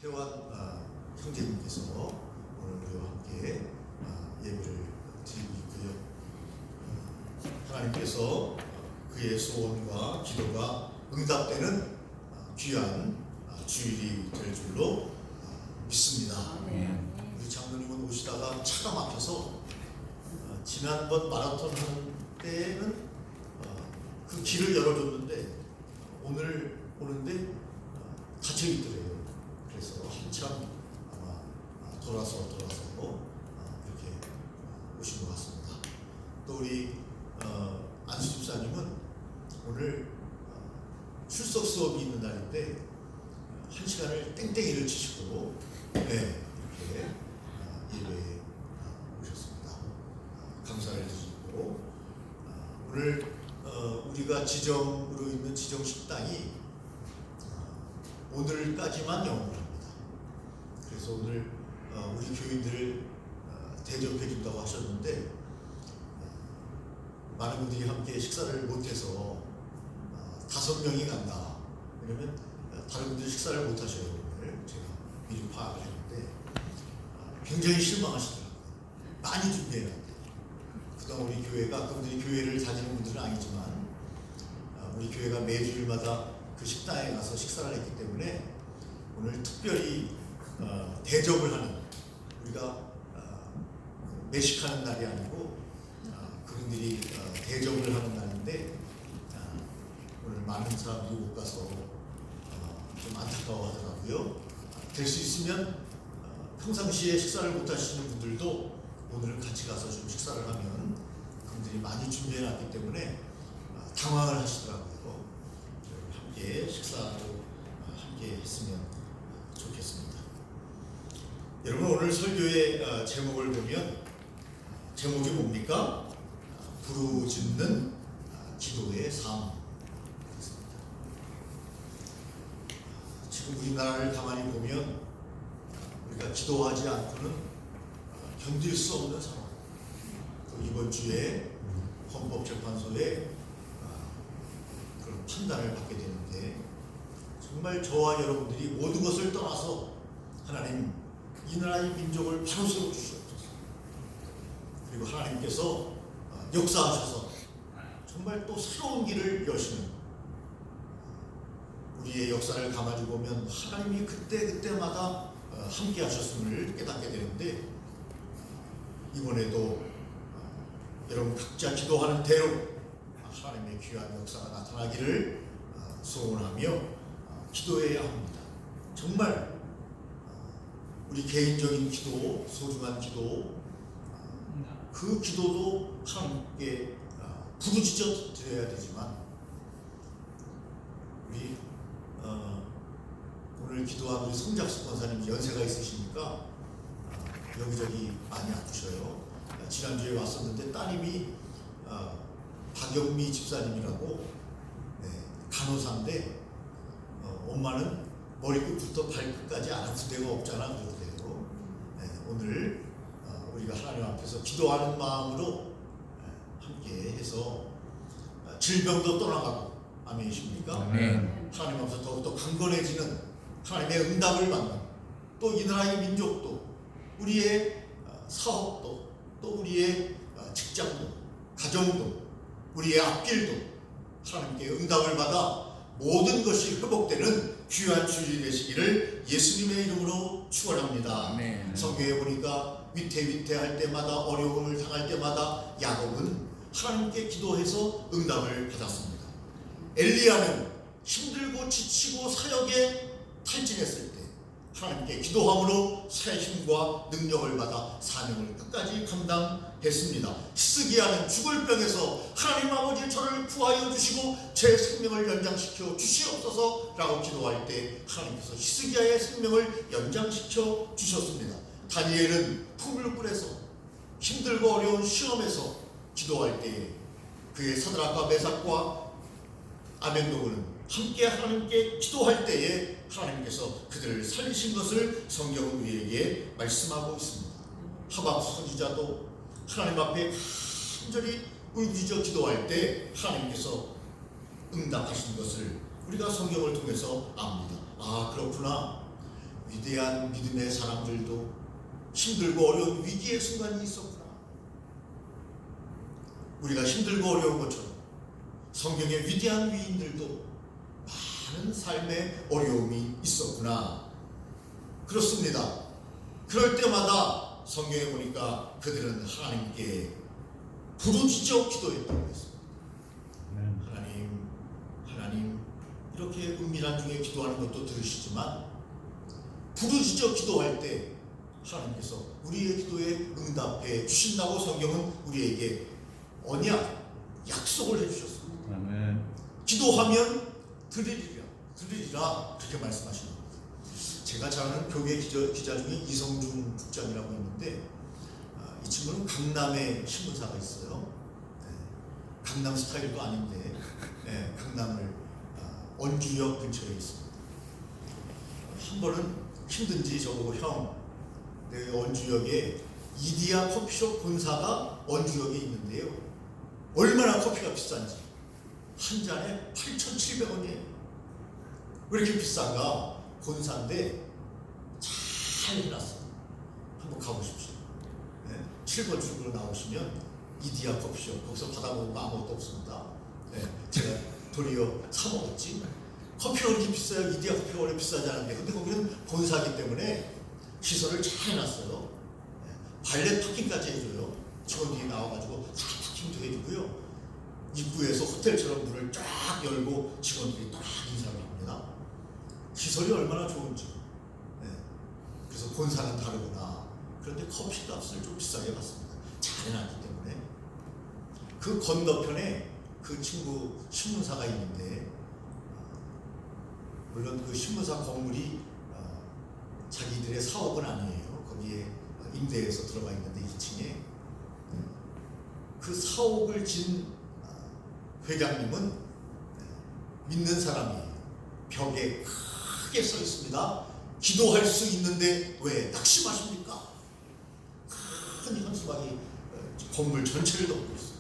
태환 형제님께서 오늘 우리와 함께 예배를 드리고 있고요. 하나님께서 그의 소원과 기도가 응답되는 귀한 주일이 될 줄로 믿습니다. 우리 장로님은 오시다가 차가 막혀서 지난번 마라톤 하는 때는 그 길을 열어줬는데 오늘 오는데 닫혀 있더래요. 그래서 한참 아마 돌아서 이렇게 오신 것 같습니다. 또 우리 안수 집사님은 오늘 출석 수업이 있는 날인데 한 시간을 땡땡이를 치시고 이렇게 예배에 오셨습니다. 감사를 드리고 오늘 우리가 지정으로 있는 지정 식당이 오늘까지만 영업합니다. 그래서 오늘 우리 교인들을 대접해 준다고 하셨는데 많은 분들이 함께 식사를 못해서 5명이 간다. 왜냐면 다른 분들이 식사를 못 하셔요. 오늘 제가 미리 파악을 했는데 굉장히 실망하시더라고요. 많이 준비해야 돼요. 그동안 우리 교회가 그분들이 교회를 다니는 분들은 아니지만 우리 교회가 매주일마다 그 식당에 가서 식사를 했기 때문에 오늘 특별히 대접을 하는, 우리가 매식하는 날이 아니고 그분들이 대접을 하는 날인데 오늘 많은 사람들이 못 가서 좀 안타까워하더라고요. 될 수 있으면 평상시에 식사를 못 하시는 분들도 오늘은 같이 가서 좀 식사를 하면 그분들이 많이 준비해놨기 때문에 당황을 하시더라고요. 함께 식사도 함께 했으면 좋겠습니다. 여러분, 오늘 설교의 제목을 보면 제목이 뭡니까? 부르짖는 기도의 삶. 지금 우리나라를 가만히 보면 우리가 기도하지 않고는 견딜 수 없는 상황. 또 이번 주에 헌법재판소에 그런 판단을 받게 되는데 정말 저와 여러분들이 모든 것을 떠나서 하나님, 이 나라의 민족을 바로 세워주시옵소서. 그리고 하나님께서 역사하셔서 정말 또 새로운 길을 여시는, 우리의 역사를 가만히 보면 하나님이 그때마다 함께 하셨음을 깨닫게 되는데 이번에도 여러분 각자 기도하는 대로 하나님의 귀한 역사가 나타나기를 소원하며 기도해야 합니다. 정말 우리 개인적인 기도, 소중한 기도, 그 기도도 하나님께 부르짖어 드려야 되지만 우리 오늘 기도한 우리 송작수 권사님 연세가 있으시니까 여기저기 많이 아프셔요. 지난주에 왔었는데 따님이 박영미 집사님이라고 간호사인데 엄마는 머리끝부터 발끝까지 안 아픈 데가 없잖아 그러더래요. 오늘 우리가 하나님 앞에서 기도하는 마음으로 함께 해서 질병도 떠나가고, 아멘이십니까? 하나님 앞에서 더욱더 강건해지는 하나님의 응답을 받는, 또 이 나라의 민족도, 우리의 사업도, 또 우리의 직장도, 가정도, 우리의 앞길도 하나님께 응답을 받아 모든 것이 회복되는 귀한 주일이 되시기를 예수님의 이름으로 축원합니다. 성경에 보니까 위태할 때마다, 어려움을 당할 때마다 야곱은 하나님께 기도해서 응답을 받았습니다. 엘리야는 힘들고 지치고 사역에 탈진했을 때 하나님께 기도함으로 새 힘과 능력을 받아 사명을 끝까지 감당했습니다. 히스기야는 죽을 병에서 하나님 아버지 저를 구하여 주시고 제 생명을 연장시켜 주시옵소서 라고 기도할 때 하나님께서 히스기야의 생명을 연장시켜 주셨습니다. 다니엘은 풀을 끓여서 힘들고 어려운 시험에서 기도할 때 그의 사드락과 메삭과 아벤노고는 함께 하나님께 기도할 때에 하나님께서 그들을 살리신 것을 성경은 우리에게 말씀하고 있습니다. 하박 선지자도 하나님 앞에 간절히 울부짖어 기도할 때 하나님께서 응답하신 것을 우리가 성경을 통해서 압니다. 아, 그렇구나. 위대한 믿음의 사람들도 힘들고 어려운 위기의 순간이 있었구나. 우리가 힘들고 어려운 것처럼 성경의 위대한 위인들도 많은 삶의 어려움이 있었구나. 그렇습니다. 그럴 때마다 성경에 보니까 그들은 하나님께 부르짖어 기도했다고 했습니다. 하나님 이렇게 은밀한 중에 기도하는 것도 들으시지만 부르짖어 기도할 때 하나님께서 우리의 기도에 응답해 주신다고 성경은 우리에게 언약, 약속을 해주셨습니다. 아멘. 기도하면 들으리라 그렇게 말씀하시는 겁니다. 제가 잘 아는 교계 기자 중에 이성준 국장이라고 있는데 이 친구는 강남에 신문사가 있어요. 강남 스타일도 아닌데 강남을 언주역 근처에 있습니다. 한 번은 힘든지 저보고 형, 내 언주역에 이디야 커피숍 본사가 언주역에 있는데요. 얼마나 커피가 비싼지 한 잔에 8,700원이에요. 왜 이렇게 비싼가? 본사인데 잘 해놨어요. 한번 가보십시오. 7번 출구로 나오시면 이디야 커피숍, 거기서 받아보면 아무것도 없습니다. 제가 도리어 사 먹었지. 커피가 그렇게 비싸요. 이디야 커피가 원래 비싸지 않은데, 근데 거기는 본사기 때문에 시설을 잘 해놨어요. 발렛 파킹까지 해줘요. 직원들이 나와가지고 다 파킹도 해주고요. 입구에서 호텔처럼 문을 쫙 열고 직원들이 딱 인사를 합니다. 시설이 얼마나 좋은지. 그래서 본사는 다르구나. 그런데 커피 값을 좀 비싸게 받습니다. 잘 해놨기 때문에. 그 건너편에 그 친구 신문사가 있는데, 물론 그 신문사 건물이 자기들의 사옥은 아니에요. 거기에 임대해서 들어가 있는데 2층에 그 사옥을 진 회장님은 믿는 사람이에요. 벽에 크게 써 있습니다. 기도할 수 있는데 왜 낙심하십니까? 큰 현수막이 건물 전체를 덮고 있어요.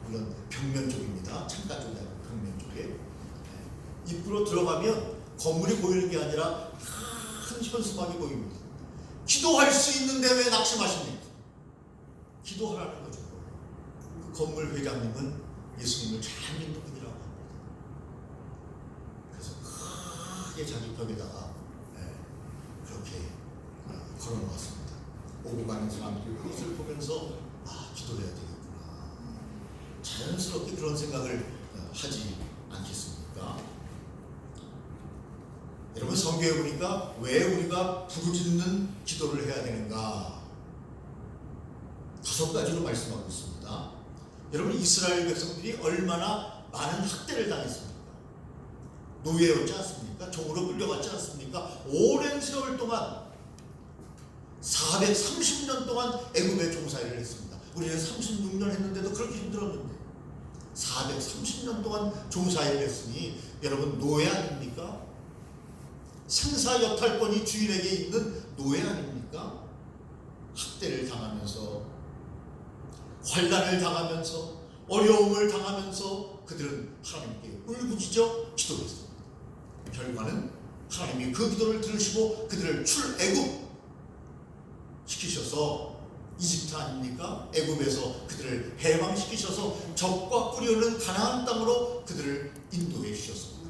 물론 벽면 쪽입니다. 창가 쪽이 아니고 벽면 쪽에. 입구로 들어가면 건물이 보이는 게 아니라 큰 현수막이 보입니다. 기도할 수 있는데 왜 낙심하십니까? 기도하라는 거죠. 그 건물 회장님은 예수님을 잘 믿는 분이라고 합니다. 그래서 크게 자기 벽에다가 그렇게 걸어놓았습니다. 오고 가는 사람들이 그것을 보면서 기도해야 되겠구나. 자연스럽게 그런 생각을 하지 않겠습니까? 여러분, 성경에 보니까 왜 우리가 부르짖는 기도를 해야 되는가? 5가지로 말씀하고 있습니다. 여러분, 이스라엘 백성들이 얼마나 많은 학대를 당했습니까? 노예였지 않습니까? 종으로 끌려갔지 않습니까? 오랜 세월 동안 430년 동안 애굽에 종살이를 했습니다. 우리는 36년 했는데도 그렇게 힘들었는데 430년 동안 종살이를 했으니 여러분, 노예 아닙니까? 생사여탈권이 주인에게 있는 노예 아닙니까? 학대를 당하면서, 환난을 당하면서, 어려움을 당하면서 그들은 하나님께 울부짖어 기도했습니다. 결과는 하나님이 그 기도를 들으시고 그들을 출애굽 시키셔서, 이집트 아닙니까? 애굽에서 그들을 해방시키셔서 적과 꿀이 가나안 땅으로 그들을 인도해 주셨습니다.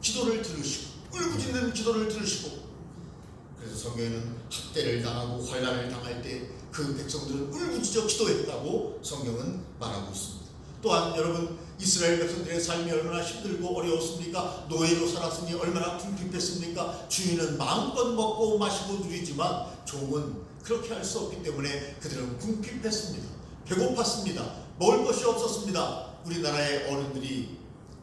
기도를 들으시고, 울부짖는 기도를 들으시고. 그래서 성경에는 학대를 당하고 환난을 당할 때 그 백성들은 울부짖어 기도했다고 성경은 말하고 있습니다. 또한 여러분, 이스라엘 백성들의 삶이 얼마나 힘들고 어려웠습니까? 노예로 살았으니 얼마나 궁핍했습니까? 주인은 마음껏 먹고 마시고 누리지만 종은 그렇게 할 수 없기 때문에 그들은 궁핍했습니다. 배고팠습니다. 먹을 것이 없었습니다. 우리나라의 어른들이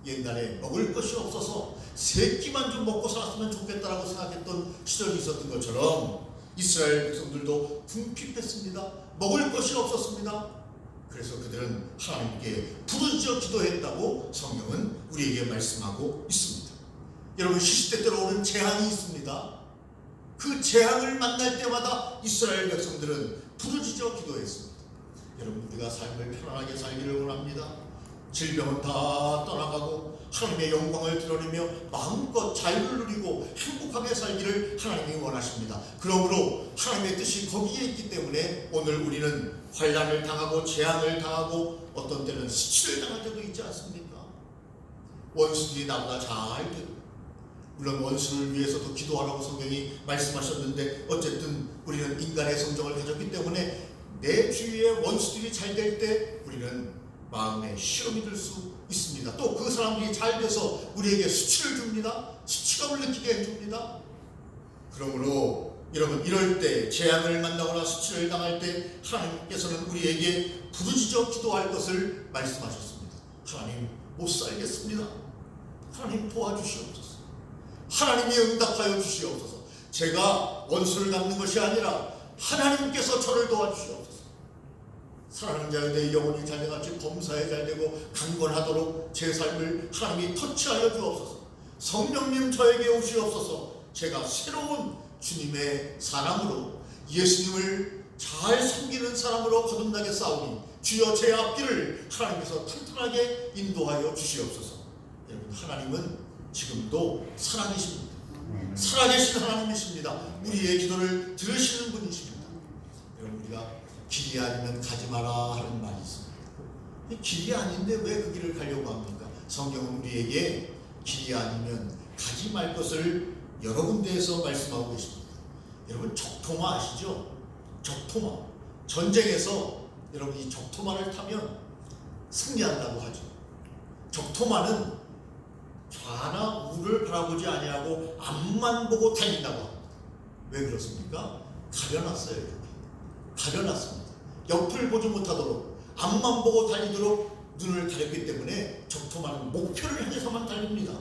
옛날에 먹을 것이 없어서 세 끼만 좀 먹고 살았으면 좋겠다라고 생각했던 시절이 있었던 것처럼 이스라엘 백성들도 궁핍했습니다. 먹을 것이 없었습니다. 그래서 그들은 하나님께 부르짖어 기도했다고 성경은 우리에게 말씀하고 있습니다. 여러분, 시시때때로 오는 재앙이 있습니다. 그 재앙을 만날 때마다 이스라엘 백성들은 부르짖어 기도했습니다. 여러분, 우리가 삶을 편안하게 살기를 원합니다. 질병은 다 떠나가고 하나님의 영광을 드러내며 마음껏 자유를 누리고 행복하게 행복하게 살기를 하나님이 원하십니다. 그러므로 하나님의 뜻이 거기에 있기 때문에 오늘 우리는 환난을 당하고 재앙을 당하고 어떤 때는 수치를 당할 때도 있지 않습니까? 원수들이 나보다 잘 되고, 물론 원수를 위해서도 기도하라고 성경이 말씀하셨는데 어쨌든 우리는 인간의 성정을 가졌기 때문에 내 주위의 원수들이 잘 될 때 우리는 마음에 시험이 들 수 있습니다. 또 그 사람들이 잘 돼서 우리에게 수치를 줍니다. 수치감을 느끼게 해줍니다. 그러므로 여러분, 이럴 때 재앙을 만나거나 수치를 당할 때 하나님께서는 우리에게 부르짖어 기도할 것을 말씀하셨습니다. 하나님, 못 살겠습니다. 하나님 도와주시옵소서. 하나님이 응답하여 주시옵소서. 제가 원수를 갚는 것이 아니라 하나님께서 저를 도와주시옵소서. 사랑하는 자여, 내 영혼이 잘돼같이 범사에 잘되고 강건하도록 제 삶을 하나님이 터치하여 주옵소서. 성령님 저에게 오시옵소서. 제가 새로운 주님의 사람으로, 예수님을 잘 섬기는 사람으로 거듭나게 싸우니 주여 제 앞길을 하나님께서 튼튼하게 인도하여 주시옵소서. 여러분, 하나님은 지금도 살아계십니다. 살아계신 하나님이십니다. 우리의 기도를 들으시는 분이십니다. 여러분, 우리가 길이 아니면 가지 마라 하는 말이 있습니다. 길이 아닌데 왜 그 길을 가려고 합니까? 성경은 우리에게 길이 아니면 가지 말 것을 여러 군데에서 말씀하고 계십니다. 여러분, 적토마 아시죠? 적토마. 전쟁에서 여러분, 이 적토마를 타면 승리한다고 하죠. 적토마는 좌나 우를 바라보지 아니하고 앞만 보고 달린다고 합니다. 왜 그렇습니까? 가려놨어요. 이렇게 가려놨습니다. 옆을 보지 못하도록 앞만 보고 달리도록 눈을 가렸기 때문에 적토마는 목표를 향해서만 달립니다.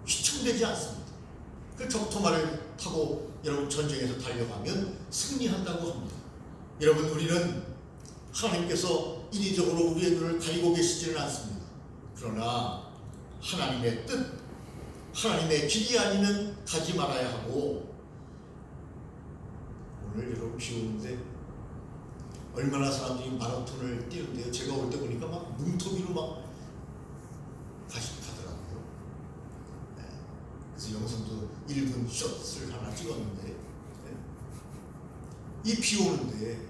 휘청대지 않습니다. 그 적토마를 타고 여러분, 전쟁에서 달려가면 승리한다고 합니다. 여러분, 우리는 하나님께서 인위적으로 우리의 눈을 가리고 계시지는 않습니다. 그러나 하나님의 뜻, 하나님의 길이 아니면 가지 말아야 하고, 오늘 여러분 비 오는데 얼마나 사람들이 마라톤을 뛰는데요. 제가 올 때 보니까 막 문토비로 막 가더라고요. 네. 그래서 영상도 1분 숏을 하나 찍었는데, 네. 이 비 오는데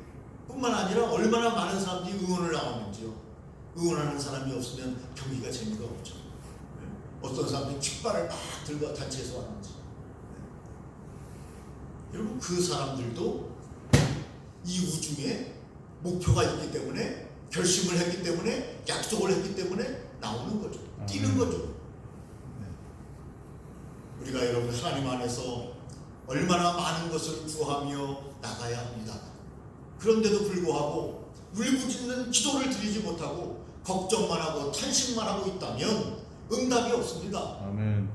뿐만 아니라 얼마나 많은 사람들이 응원을 나왔는지요. 응원하는 사람이 없으면 경기가 재미가 없죠. 네. 어떤 사람들이 깃발을 막 들고 단체에서 왔는지. 네. 여러분, 그 사람들도 이 우중에 목표가 있기 때문에, 결심을 했기 때문에, 약속을 했기 때문에 나오는 거죠. 뛰는 거죠. 네. 우리가 여러분, 하나님 안에서 얼마나 많은 것을 구하며 나가야 합니다. 그런데도 불구하고 울부짖는 기도를 드리지 못하고 걱정만 하고 탄식만 하고 있다면 응답이 없습니다. 아멘.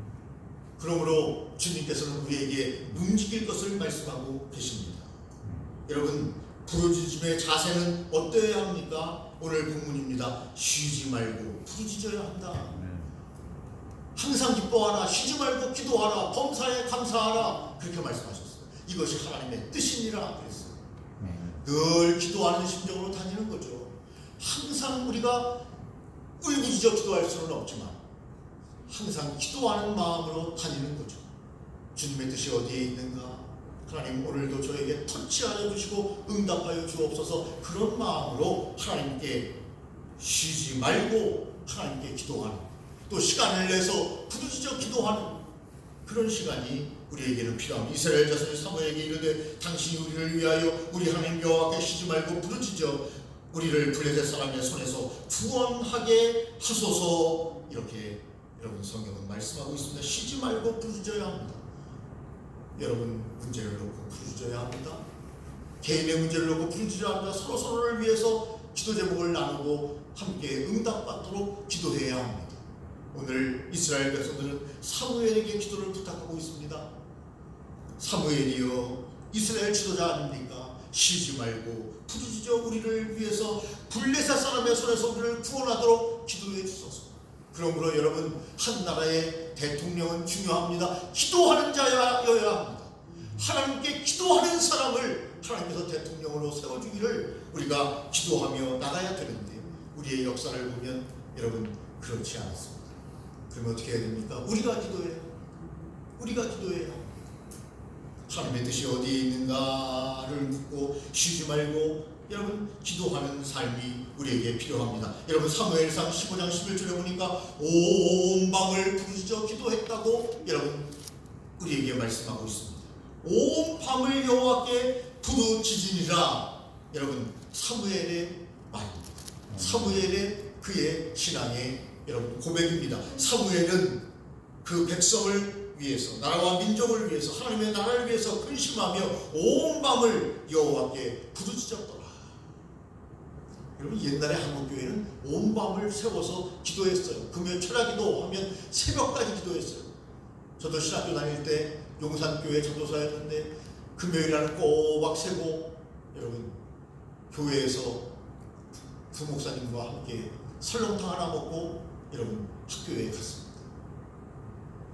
그러므로 주님께서는 우리에게 움직일 것을 말씀하고 계십니다. 여러분, 부르짖음의 자세는 어떠해야 합니까? 오늘 본문입니다. 쉬지 말고 부르짖어야 한다. 항상 기뻐하라, 쉬지 말고 기도하라, 범사에 감사하라, 그렇게 말씀하셨어요. 이것이 하나님의 뜻이니라 그랬어요. 늘 기도하는 심정으로 다니는 거죠. 항상 우리가 울부짖어 기도할 수는 없지만 항상 기도하는 마음으로 다니는 거죠. 주님의 뜻이 어디에 있는가? 하나님, 오늘도 저에게 터치하여 주시고 응답하여 주옵소서. 그런 마음으로 하나님께 쉬지 말고 하나님께 기도하는, 또 시간을 내서 부르짖어 기도하는 그런 시간이 우리에게는 필요합니다. 이스라엘 자손이 사무엘에게 이르되 당신이 우리를 위하여 우리 하나님 여호와께 쉬지 말고 부르짖어 우리를 블레셋 사람의 손에서 구원하게 하소서. 이렇게 여러분, 성경은 말씀하고 있습니다. 쉬지 말고 부르짖어야 합니다. 여러분, 문제를 놓고 부르짖어야 합니다. 개인의 문제를 놓고 부르짖어야 합니다. 서로를 위해서 기도 제목을 나누고 함께 응답받도록 기도해야 합니다. 오늘 이스라엘 백성들은 사무엘에게 기도를 부탁하고 있습니다. 사무엘이여, 이스라엘 지도자 아닙니까? 쉬지 말고 부르짖어 우리를 위해서 블레셋 사람의 손에서 우리를 구원하도록 기도해 주소서. 그러므로 여러분, 한 나라의 대통령은 중요합니다. 기도하는 자여야 합니다. 하나님께 기도하는 사람을 하나님께서 대통령으로 세워주기를 우리가 기도하며 나가야 되는데, 우리의 역사를 보면 여러분, 그렇지 않습니다. 그러면 어떻게 해야 됩니까? 우리가 기도해요. 우리가 기도해요. 하나님의 뜻이 어디에 있는가를 묻고 쉬지 말고 여러분 기도하는 삶이 우리에게 필요합니다. 여러분 사무엘상 15장 11절에 보니까 온 밤을 부르짖어 기도했다고 여러분 우리에게 말씀하고 있습니다. 온 밤을 여호와께 부르짖으니라. 여러분 사무엘의 말입니다. 사무엘의 그의 신앙의 여러분 고백입니다. 사무엘은 그 백성을 위해서, 나라와 민족을 위해서, 하나님의 나라를 위해서 근심하며 온 밤을 여호와께 부르짖었더라. 여러분 옛날에 한국교회는 온 밤을 세워서 기도했어요. 금요 철야기도 하면 새벽까지 기도했어요. 저도 신학교 다닐 때 용산교회 전도사였는데 금요일날은 꼬박 새고 여러분 교회에서 부목사님과 함께 설렁탕 하나 먹고 여러분 학교에 갔습니다.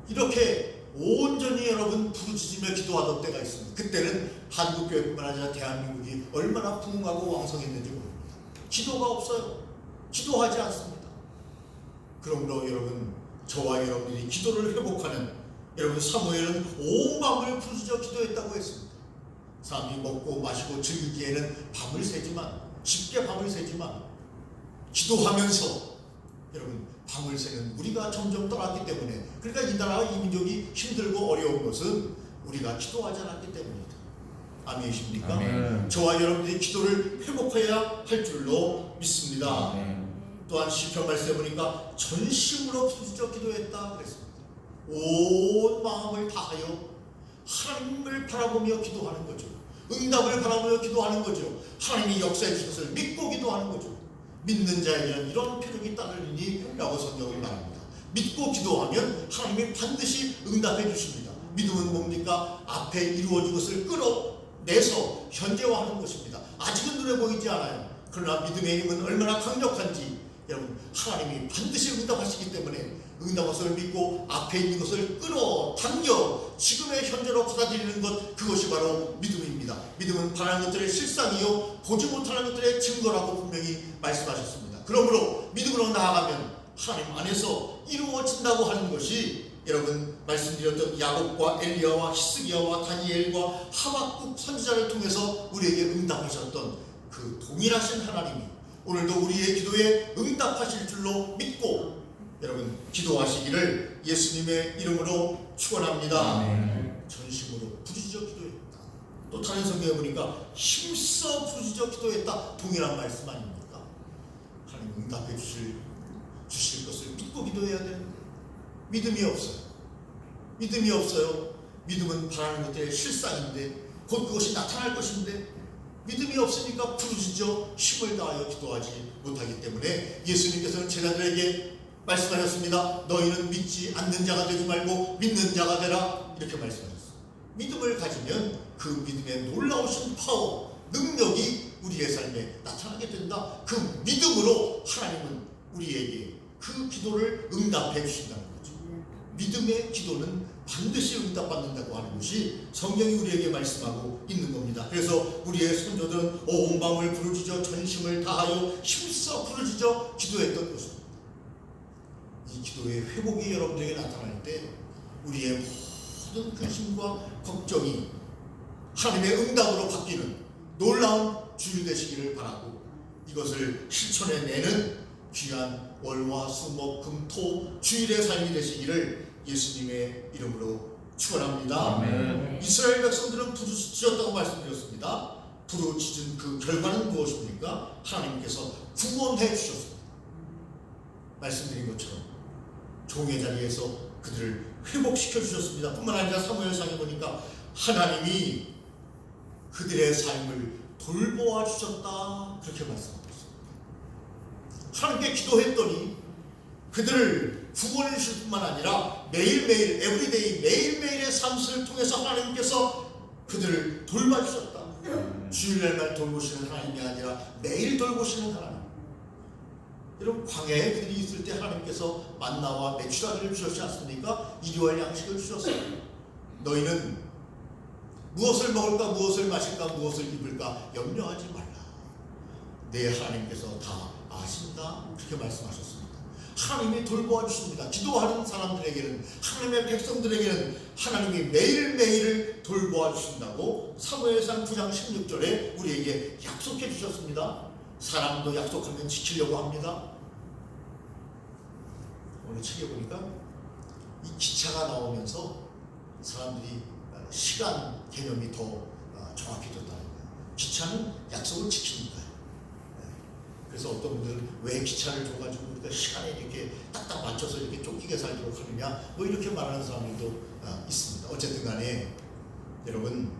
이렇게 온전히 여러분 부르짖으며 기도하던 때가 있습니다. 그때는 한국교회뿐만 아니라 대한민국이 얼마나 부흥하고 왕성했는지 모릅니다. 기도가 없어요. 기도하지 않습니다. 그러므로 여러분 저와 여러분들이 기도를 회복하는 여러분 사무엘은 온 밤을 부르짖어 기도했다고 했습니다. 사람이 먹고 마시고 즐기기에는 밤을 새지만 쉽게 밤을 새지만 기도하면서 여러분 밤을 새는 우리가 점점 떠났기 때문에, 그러니까 이 나라와 이 민족이 힘들고 어려운 것은 우리가 기도하지 않았기 때문입니다. 아멘이십니까? 아멘. 저와 여러분들이 기도를 회복해야 할 줄로 믿습니다. 아멘. 또한 시편 말씀에 보니까 전심으로 부르짖어 기도했다 그랬습니다. 온 마음을 다하여 하나님을 바라보며 기도하는 거죠. 응답을 바라보며 기도하는 거죠. 하나님이 역사해 주신 것을 믿고 기도하는 거죠. 믿는 자에게는 이런 표적이 따르리니 라고 성경이 말합니다. 믿고 기도하면 하나님이 반드시 응답해 주십니다. 믿음은 뭡니까? 앞에 이루어진 것을 끌어내서 현재화하는 것입니다. 아직은 눈에 보이지 않아요. 그러나 믿음의 힘은 얼마나 강력한지 여러분 하나님이 반드시 응답하시기 때문에 응답을 믿고 앞에 있는 것을 끌어당겨 지금의 현재로 받아들이는 것, 그것이 바로 믿음입니다. 믿음은 바라는 것들의 실상이요 보지 못하는 것들의 증거라고 분명히 말씀하셨습니다. 그러므로 믿음으로 나아가면 하나님 안에서 이루어진다고 하는 것이 여러분 말씀드렸던 야곱과 엘리야와 히스기야와 다니엘과 하박국 선지자를 통해서 우리에게 응답하셨던 그 동일하신 하나님이 오늘도 우리의 기도에 응답하실 줄로 믿고 여러분 기도하시기를 예수님의 이름으로 축원합니다. 전심으로 부르짖어 기도했다. 또 다른 성경에 보니까 힘써 부르짖어 기도했다. 동일한 말씀 아닙니까? 하나님 응답해 주실 것을 믿고 기도해야 되는데 믿음이 없어요. 믿음이 없어요. 믿음은 바라는 것들의 실상인데 곧 그것이 나타날 것인데 믿음이 없으니까 부르짖어 힘을 다하여 기도하지 못하기 때문에 예수님께서는 제자들에게 말씀하셨습니다. 너희는 믿지 않는 자가 되지 말고 믿는 자가 되라, 이렇게 말씀하셨어요. 믿음을 가지면 그 믿음의 놀라우신 파워, 능력이 우리의 삶에 나타나게 된다. 그 믿음으로 하나님은 우리에게 그 기도를 응답해 주신다는 거죠. 믿음의 기도는 반드시 응답받는다고 하는 것이 성경이 우리에게 말씀하고 있는 겁니다. 그래서 우리의 선조들은 온 밤을 부르짖어 전심을 다하여 힘써 부르짖어 기도했던 것입니다. 이 기도의 회복이 여러분들에게 나타날 때 우리의 모든 근심과 걱정이 하나님의 응답으로 바뀌는 놀라운 주일 되시기를 바라고, 이것을 실천해내는 귀한 월화수목금토 주일의 삶이 되시기를 예수님의 이름으로 축원합니다. 아멘. 이스라엘 백성들은 부르짖었다고 말씀드렸습니다. 부르짖은 그 결과는 무엇입니까? 하나님께서 구원해 주셨습니다. 말씀드린 것처럼 종의 자리에서 그들을 회복시켜 주셨습니다. 뿐만 아니라 사무엘상에 보니까 하나님이 그들의 삶을 돌보아 주셨다, 그렇게 말씀하고 있습니다. 하나님께 기도했더니 그들을 구원해 주실 뿐만 아니라 매일매일 에브리데이 매일매일의 삶을 통해서 하나님께서 그들을 돌봐주셨다. 주일날만 돌보시는 하나님이 아니라 매일 돌보시는 하나님. 여러분 광야에 그들이 있을 때 하나님께서 만나와 메추라기를 주셨지 않습니까? 일용할 양식을 주셨어요. 너희는 무엇을 먹을까, 무엇을 마실까, 무엇을 입을까 염려하지 말라. 내 하나님께서 다 아신다, 그렇게 말씀하셨습니다. 하나님이 돌보아 주십니다. 기도하는 사람들에게는, 하나님의 백성들에게는 하나님이 매일매일을 돌보아 주신다고 사무엘상 9장 16절에 우리에게 약속해 주셨습니다. 사람도 약속하면 지키려고 합니다. 오늘 책에 보니까 이 기차가 나오면서 사람들이 시간 개념이 더 정확해졌다는 거예요. 기차는 약속을 지키니까요. 그래서 어떤 분들은 왜 기차를 줘가지고 우리가 시간에 이렇게 딱딱 맞춰서 이렇게 쫓기게 살도록 하느냐, 뭐 이렇게 말하는 사람들도 있습니다. 어쨌든 간에 여러분,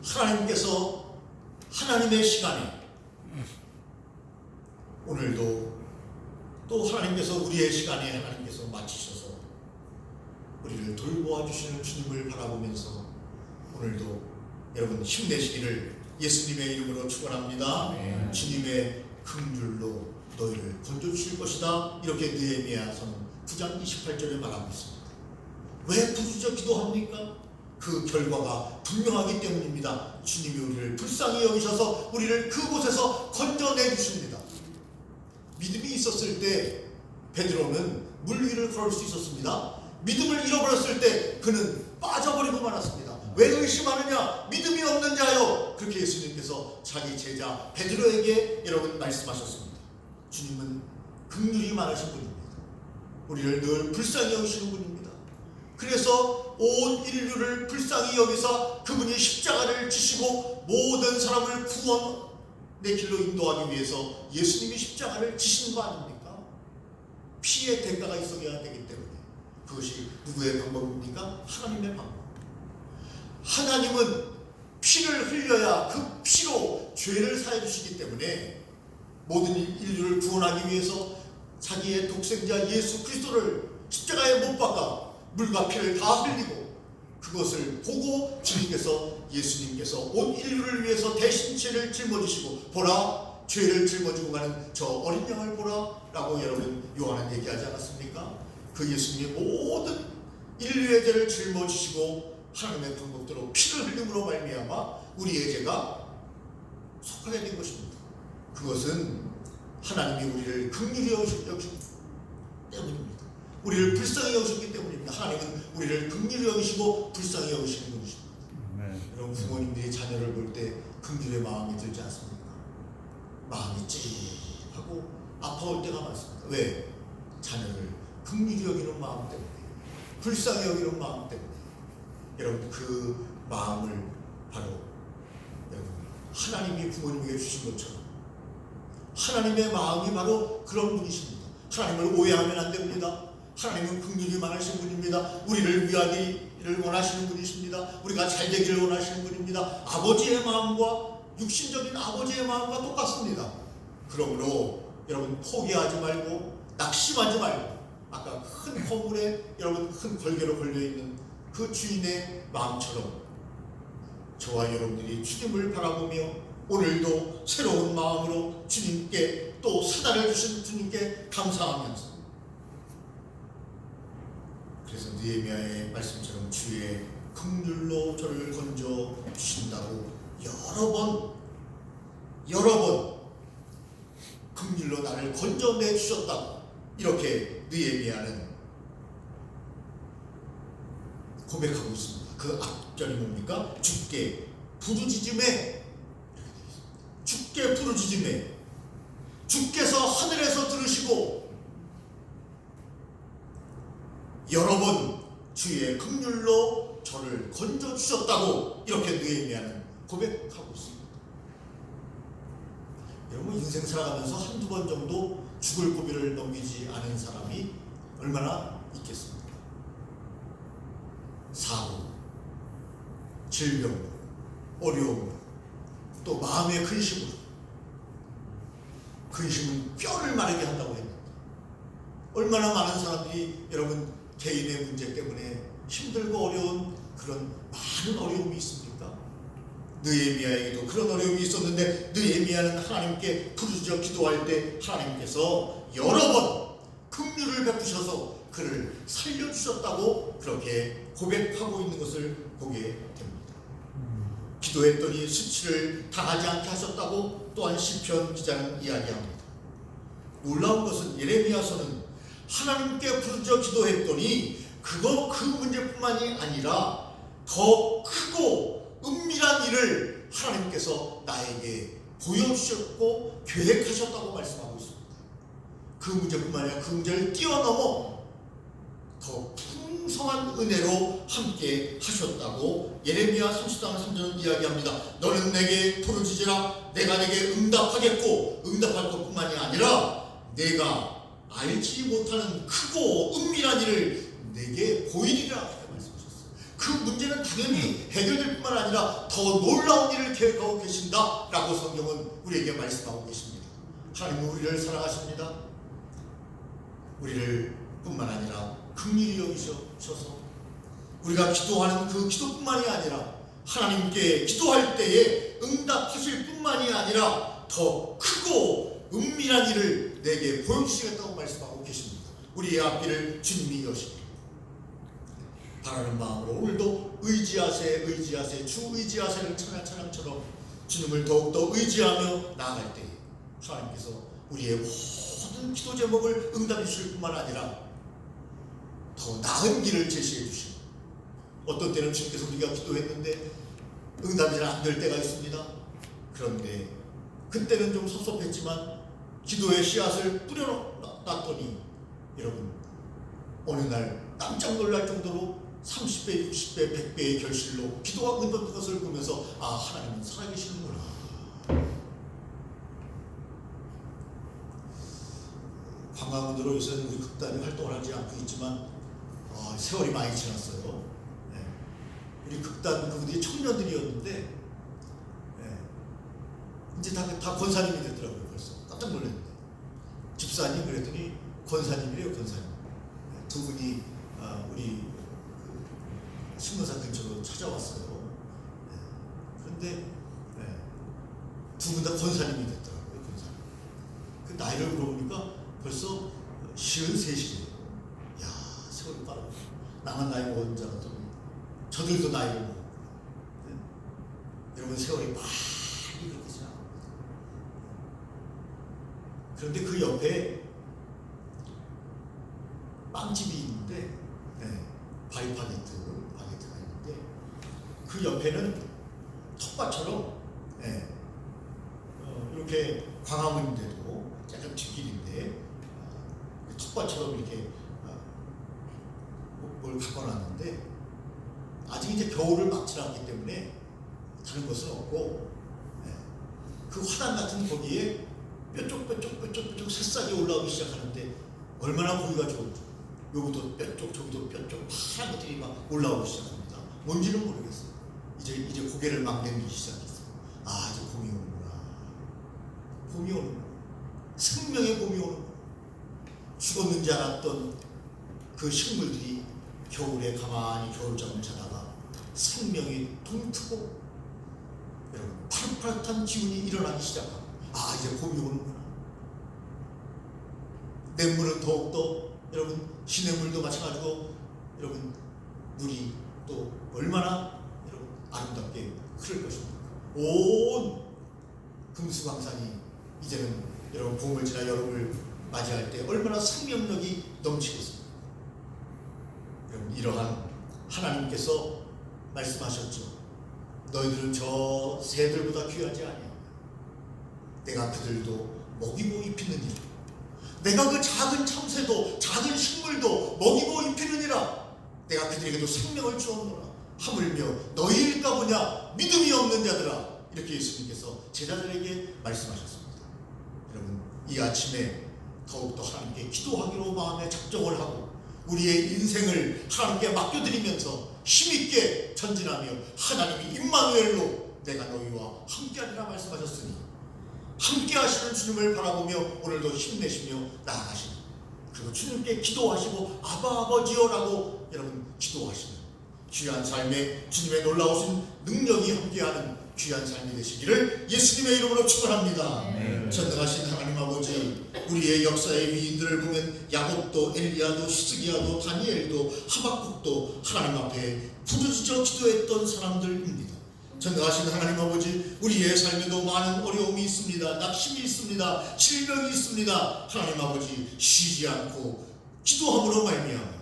하나님께서 하나님의 시간에 오늘도 또 하나님께서 우리의 시간에 하나님께서 맞추셔서 우리를 돌보아 주시는 주님을 바라보면서 오늘도 여러분 힘내시기를 예수님의 이름으로 축원합니다. 주님의 긍휼로 너희를 건져주실 것이다. 이렇게 느헤미야서는 9장 28절에 말하고 있습니다. 왜 부르짖어 기도합니까? 그 결과가 분명하기 때문입니다. 주님이 우리를 불쌍히 여기셔서 우리를 그곳에서 건져내 주십니다. 믿음이 있었을 때 베드로는 물 위를 걸을 수 있었습니다. 믿음을 잃어버렸을 때 그는 빠져버리고 말았습니다. 왜 의심하느냐? 믿음이 없는 자여. 그렇게 예수님께서 자기 제자 베드로에게 여러분 말씀하셨습니다. 주님은 긍휼이 많으신 분입니다. 우리를 늘 불쌍히 여기시는 분입니다. 그래서 온 인류를 불쌍히 여기사 그분이 십자가를 지시고 모든 사람을 구원의 길로 인도하기 위해서 예수님이 십자가를 지신 거 아닙니까? 피의 대가가 있어야 되기 때문에. 그것이 누구의 방법입니까? 하나님의 방법. 하나님은 피를 흘려야 그 피로 죄를 사해 주시기 때문에 모든 인류를 구원하기 위해서 자기의 독생자 예수 그리스도를 십자가에 못 박아 물과 피를 다 흘리고 그것을 보고 주님께서 예수님께서 온 인류를 위해서 대신 죄를 짊어지시고 보라 죄를 짊어지고 가는 저 어린 양을 보라 라고 여러분 요한은 얘기하지 않았습니까? 그 예수님이 모든 인류의 죄를 짊어지시고 하나님의 방법대로 피를 흘림으로 말미암아 우리의 죄가 속하게 된 것입니다. 그것은 하나님이 우리를 긍휼히 여기셨기 때문입니다. 우리를 불쌍히 여기셨기 때문입니다. 하나님은 우리를 긍휼히 여기시고 불쌍히 여기시는 분이십니다. 여러분 부모님들이 자녀를 볼 때 긍휼의 마음이 들지 않습니까? 마음이 찌하고 아파올 때가 많습니다. 왜? 자녀를 긍휼히 여기는 마음 때문에, 불쌍히 여기는 마음 때문에. 여러분 그 마음을 바로 여러분 하나님이 부모님에게 주신 것처럼 하나님의 마음이 바로 그런 분이십니다. 하나님을 오해하면 안 됩니다. 하나님은 긍휼이 많으신 분입니다. 우리를 위하기를 원하시는 분이십니다. 우리가 잘 되기를 원하시는 분입니다. 아버지의 마음과 육신적인 아버지의 마음과 똑같습니다. 그러므로 여러분 포기하지 말고 낙심하지 말고 아까 큰 건물에 여러분 큰 걸개로 걸려있는 그 주인의 마음처럼 저와 여러분들이 주님을 바라보며 오늘도 새로운 마음으로 주님께 또 사달을 주신 주님께 감사하면서 그래서 느헤미야의 말씀처럼 주의 긍휼로 저를 건져 주신다고 여러 번 긍휼로 나를 건져내 주셨다고 이렇게 느헤미야는 고백하고 있습니다. 그 앞절이 뭡니까? 주께 부르짖음에 주께 부르짖음에 주께서 하늘에서 들으시고 여러 번 주의 긍휼로 저를 건져 주셨다고 이렇게 느헤미야는 고백하고 있습니다. 여러분 인생 살아가면서 한두 번 정도 죽을 고비를 넘기지 않은 사람이 얼마나 있겠습니까? 사고, 질병, 어려움, 또 마음의 근심으로 근심은 뼈를 마르게 한다고 했는데 얼마나 많은 사람들이 여러분 개인의 문제 때문에 힘들고 어려운 그런 많은 어려움이 있습니까? 느헤미야에게도 그런 어려움이 있었는데 느헤미야는 하나님께 부르짖어 기도할 때 하나님께서 여러 번 긍휼을 베푸셔서 그를 살려주셨다고 그렇게 고백하고 있는 것을 보게 됩니다. 기도했더니 수치를 당하지 않게 하셨다고 또한 시편 기자는 이야기합니다. 놀라운 것은 예레미야서는 하나님께 부르짖어 기도했더니 그 문제뿐만이 아니라 더 크고 은밀한 일을 하나님께서 나에게 보여주셨고 계획하셨다고 말씀하고 있습니다. 그 문제뿐만 아니라 그 문제를 뛰어넘어 더 풍성한 은혜로 함께 하셨다고 예레미야 30장 3절은 이야기합니다. 너는 내게 부르짖으라 내가 내게 응답하겠고 응답할 것뿐만이 아니라 내가 알지 못하는 크고 은밀한 일을 내게 보이리라 이렇게 말씀하셨어요. 그 문제는 당연히 해결될 뿐만 아니라 더 놀라운 일을 계획하고 계신다라고 성경은 우리에게 말씀하고 계십니다. 하나님은 우리를 사랑하십니다. 우리를 뿐만 아니라 긍휼히 여기셔서 우리가 기도하는 그 기도뿐만이 아니라 하나님께 기도할 때에 응답하실 뿐만이 아니라 더 크고 은밀한 일을 내게 보여주시겠다고 말씀하고 계십니다. 우리의 앞길을 주님이 여시기를 바라는 마음으로 오늘도 의지하세 주 의지하세를 찬양처럼 주님을 더욱더 의지하며 나아갈 때에 하나님께서 우리의 모든 기도 제목을 응답해 주실 뿐만 아니라 더 나은 길을 제시해 주시고 어떤 때는 주님께서 우리가 기도했는데 응답이 잘 안 될 때가 있습니다. 그런데 그때는 좀 섭섭했지만 기도의 씨앗을 뿌려놨더니 여러분 어느 날 깜짝 놀랄 정도로 30배, 60배, 100배의 결실로 기도가 응답된 것을 보면서 아 하나님은 살아계시는구나. 관광으로 요새는 우리 극단이 활동을 하지 않고 있지만 세월이 많이 지났어요. 네. 우리 극단 그분들이 청년들이었는데 네. 이제 다 권사님이 됐더라고요. 벌써 깜짝 놀랐는데 집사님 그랬더니 권사님이래요. 권사님. 네. 두 분이 우리 신문사 근처로 찾아왔어요. 네. 그런데 네. 두 분 다 권사님이 됐더라고요. 권사님. 그 나이를 물어보니까 벌써 53이래요. 야, 세월이 빠르다. 나만 나이 먹은 줄 알았더니 저들도 나이를 먹고. 네? 여러분 세월이 빨리 그렇게 지나갑니다. 그런데 그 옆에 빵집이 있는데 네, 바게트가 있는데 그 옆에는 텃밭처럼 네, 이렇게 광화문인데도 약간 뒷길인데 텃밭처럼 이렇게 뭘 가꿔놨는데 아직 이제 겨울을 막 지났기 때문에 다른 것은 없고 그 화단 같은 거기에 뾰족뾰족 새싹이 올라오기 시작하는데 얼마나 보기가 좋은지 요것도 뾰족 저기도 뾰족 파란 것들이 막 올라오기 시작합니다. 뭔지는 모르겠어요. 이제 고개를 막 내밀기 시작했어요. 아 이제 봄이 오는구나. 봄이 오는구나. 생명의 봄이 오는구나. 죽었는지 알았던 그 식물들이 겨울에 가만히 겨울잠을 자다가 생명이 동트고 여러분 파릇파릇한 기운이 일어나기 시작하고 아 이제 봄이 오는구나. 냇물은 더욱더 여러분 시냇물도 마찬가지고 여러분 물이 또 얼마나 여러분 아름답게 흐를 것입니까. 온 금수강산이 이제는 여러분 봄을 지나 여름을 맞이할 때 얼마나 생명력이 넘치겠습니까. 여러분 이러한 하나님께서 말씀하셨죠. 너희들은 저 새들보다 귀하지 아니하냐. 내가 그들도 먹이고 입히느니라. 내가 그 작은 참새도 작은 식물도 먹이고 입히느니라. 내가 그들에게도 생명을 주었노라. 하물며 너희일까 보냐 믿음이 없는 자들아. 이렇게 예수님께서 제자들에게 말씀하셨습니다. 여러분 이 아침에 더욱더 하나님께 기도하기로 마음에 작정을 하고 우리의 인생을 하나님께 맡겨드리면서 힘있게 전진하며 하나님이 임마누엘로 내가 너희와 함께하리라 말씀하셨으니 함께하시는 주님을 바라보며 오늘도 힘내시며 나아가시는 그리고 주님께 기도하시고 아바 아버지여라고 여러분 기도하시는 귀한 삶에 주님의 놀라우신 능력이 함께하는 귀한 삶이 되시기를 예수님의 이름으로 축원합니다. 전능하신 하나님 아버지 우리의 역사의 위인들을 보면 야곱도 엘리야도 히스기야도 다니엘도 하박국도 하나님 앞에 부르짖어 기도했던 사람들입니다. 전능하신 하나님 아버지, 우리의 삶에도 많은 어려움이 있습니다. 낙심이 있습니다. 질병이 있습니다. 하나님 아버지, 쉬지 않고 기도함으로 말미암아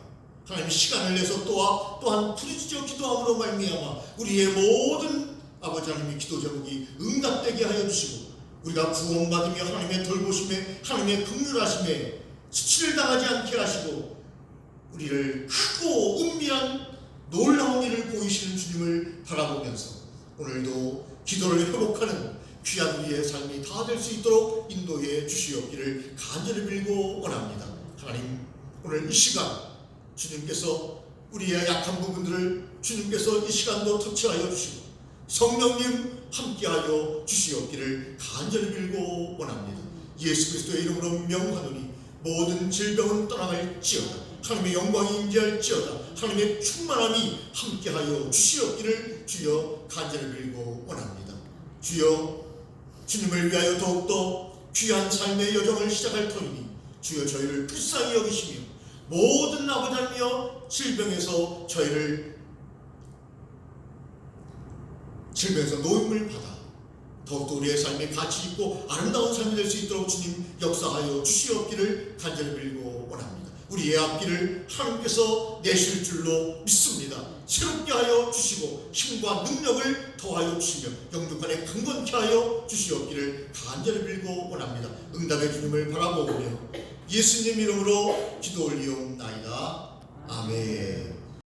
하나님 시간을 내서 또한 부르짖어 기도함으로 말미암아 우리의 모든 아버지 하나님의 기도 제목이 응답되게 하여 주시고 우리가 구원받으며 하나님의 돌보심에 하나님의 긍휼하심에 수치를 당하지 않게 하시고 우리를 크고 은밀한 놀라운 일을 보이시는 주님을 바라보면서 오늘도 기도를 회복하는 귀한 우리의 삶이 다 될 수 있도록 인도해 주시옵기를 간절히 빌고 원합니다. 하나님, 오늘 이 시간 주님께서 우리의 약한 부분들을 주님께서 이 시간도 터치하여 주시고 성령님 함께하여 주시옵기를 간절히 빌고 원합니다. 예수 그리스도의 이름으로 명하노니 모든 질병은 떠나갈지어다. 하나님의 영광이 임재할지어다. 하나님의 충만함이 함께하여 주시옵기를 주여 간절히 빌고 원합니다. 주여, 주님을 위하여 더욱더 귀한 삶의 여정을 시작할 터이니 주여 저희를 불쌍히 여기시며 모든 아버지 하나님이여 질병에서 노임을 받아 더욱더 우리의 삶에 가치 있고 아름다운 삶이 될 수 있도록 주님 역사하여 주시옵기를 간절히 빌고 원합니다. 우리의 앞길을 하나님께서 내실 줄로 믿습니다. 새롭게 하여 주시고 힘과 능력을 더하여 주시며 영육간에 강건케 하여 주시옵기를 간절히 빌고 원합니다. 응답의 주님을 바라보며 예수님 이름으로 기도 올리옵나이다. 아멘.